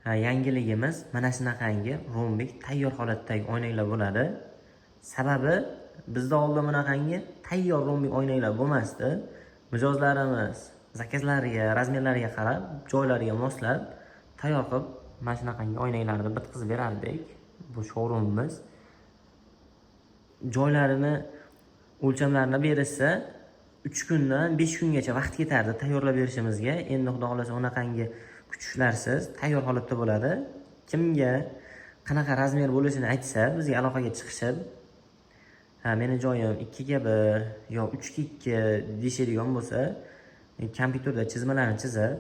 yangiligimiz mana shunaqangi rombik tayyor holatdagi oynalar bo'ladi. Sababi bizda oldin bunaqangi tayyor rombik oynalar bo'lmasdi. Mijozlarimiz zakazlariga, razmerlariga qarab, joylariga moslab tayyor qilib mana shunaqangi oynalarni bitkazib berardik. Bu showroomimiz. Joylarini o'lchamlarini berishsa 3 kundan 5 kungacha vaqt ketardi tayyorlab berishimizga. Endi xudo xolasa unaqangi kutishlarsiz tayyor holatda bo'ladi. Kimga qanaqa razmer bo'lishini aytsa, bizga aloqaga chiqishib, meni joyim 2x1 yo 3x2 deyishadigan bo'lsa, kompyuterda chizmalarni chizib,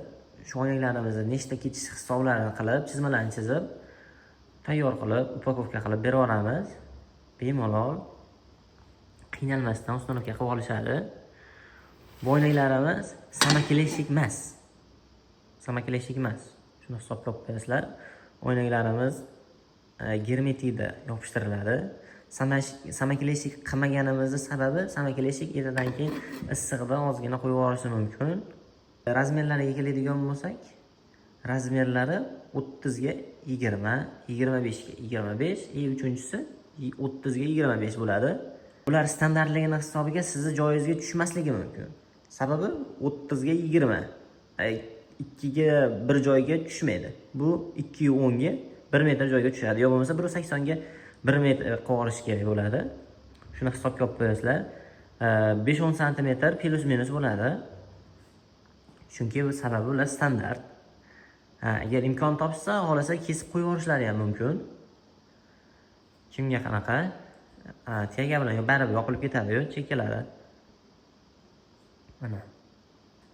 shu oynalarimizni nechta ketish hisoblarini qilib, chizmalarni chizib, tayyor qilib, upakovka qilib berib yuboramiz. Bemalol qiynalmasdan uстановка qilib olishadi. Bu oynalarimiz samakileshik emas. Samakileshik emas. Shuni hisoblab qo'yasizlar. Oynalarimiz germetikda yopishtiriladi. Samakileshik qilmaganimizning sababi samakileshik ertadan keyin issiqda ozgina qo'yib yuborishi mumkin. Razmerlariga keladigan bo'lsak, razmerlari 30 ga 20, 25 ga 25, uchinchisi 30 ga 25 bo'ladi. Ular standartligini hisobiga sizni joyingizga tushmasligi mumkin. Sababi 30 ga 20, 2 ga 1 joyga tushmaydi. Bu 2 ga 10 ga 1 metr joyga tushadi. Yo bo'lmasa 180 ga 1 metr qovurish kerak bo'ladi. Shuni hisobga olib qo'yasizlar. 5-10 sm plus minus bo'ladi. Chunki bu sababi ular standart. Agar imkon topsa, xolasa kesib qo'yib yuborishlari ham mumkin. Kimga qanaqa? Tega bilan baribir yoqilib ketadi-yu chekkalari. Mana.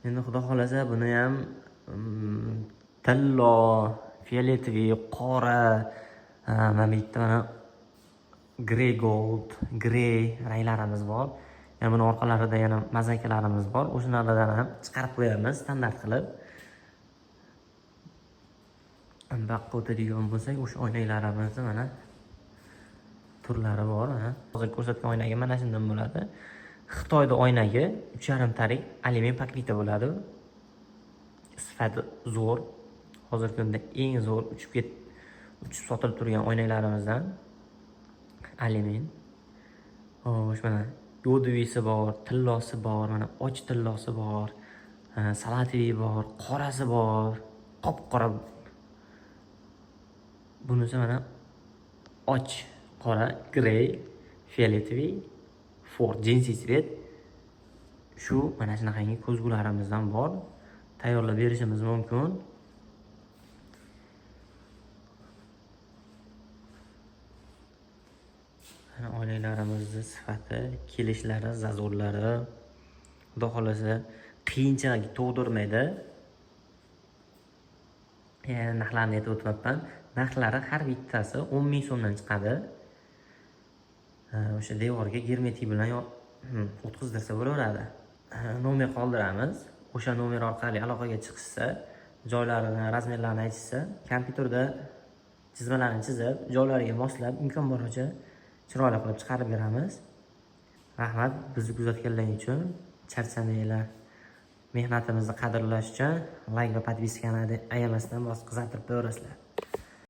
Endi xudo xolasa buni ham tillo, fioletoviy, qora, mana bu yerda mana grey gold, grey ranglarimiz bor. Yana buni orqalarida yana mazakalarimiz bor. O'shalardan ham chiqarib qo'yamiz standart qilib. Baqqa o'tadigan bo'lsak, o'sha oynalarimizni mana turlari bor. Hozir ko'rsatgan oynaga mana shundan bo'ladi. Xitoyda oynaga 3,5 tarik alyumin paklita bo'ladi. Sifati zo'r. Hozirgi kunda eng zo'r uchib sotilib turgan oynalarimizdan alyumin. Xo'sh, mana yodivisi bor, tillosi bor, mana och tillosi bor, salativiy bor, qorasi bor, qop-qora. Bunisi mana och qora, grey, fioletoviy, Ford jinsi svet. Shu mana shunaqangi ko'zgularimizdan bor. Tayyorlab berishimiz mumkin. Mana oynalarimizni sifati, kelishlari, zazorlari, xudo xolasa qiyinchilik tug'dirmaydi. Narxlarni aytib o'tibman. Narxlari har bittasi 10 ming so'mdan chiqadi. O'sha devorga germetik bilan o'tkazdirsa bo'laveradi. Nomer qoldiramiz. O'sha nomer orqali aloqaga chiqishsa, joylarini, razmerlarini aytishsa, kompyuterda chizmalarni chizib, joylariga moslab, imkon boricha chiroyli qilib chiqarib beramiz. Rahmat, bizni kuzatganlaringiz uchun. Charchamanglar. Mehnatimizni qadrlash uchun like va podpiskani ayamasdan bosib kuzatib boraysizlar.